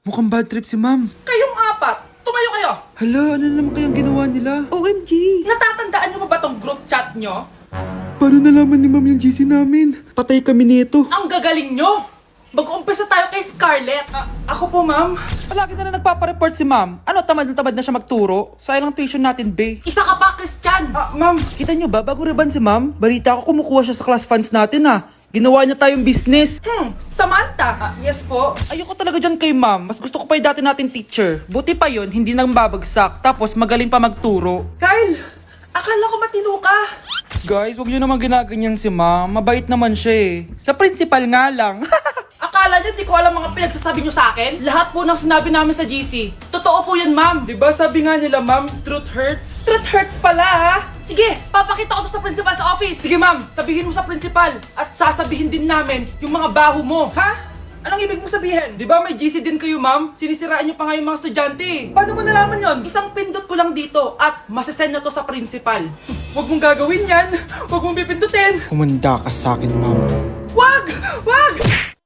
Mukhang bad trip si ma'am. Kayong apat, tumayo kayo! Hala, ano na naman kayang ginawa nila? OMG! Natatandaan nyo ba tong group chat nyo? Paano nalaman ni ma'am yung GC namin? Patay kami nito. Ang gagaling nyo! Mag-uumpisa tayo kay Scarlett. Ako po, ma'am. Palagi na nagpapareport si ma'am. Ano, tamad na siya magturo? Sayang tuition natin, be. Isa ka pa, Christian! Ma'am, kita nyo ba, bago riban si ma'am, balita ko kumukuha siya sa class funds natin Ginawa niya tayong business. Samantha! Yes po. Ayoko talaga dyan kay ma'am. Mas gusto ko pa yung dati natin teacher. Buti pa yun, hindi nang babagsak. Tapos magaling pa magturo. Kyle! Akala ko matino ka. Guys, wag nyo naman ginaganyan si ma'am. Mabait naman siya Sa principal nga lang. Akala niyo di ko alam mga pinagsasabi niyo sa akin? Lahat po ng sinabi namin sa GC. Totoo po yan, ma'am. Diba sabi nga nila ma'am, truth hurts? Truth hurts pala, ha? Sige, papakita ko to sa principal sa office. Sige, ma'am. Sabihin mo sa principal. At sasabihin din namin yung mga baho mo. Ha? Anong ibig mo sabihin? Diba may GC din kayo ma'am? Sinisiraan nyo pa nga yung mga estudyante. Paano mo nalaman yon? Isang pindot ko lang dito at masasend na to sa principal. Huwag mong gagawin yan. Huwag mong pipindutin. Humanda ka sa akin ma'am.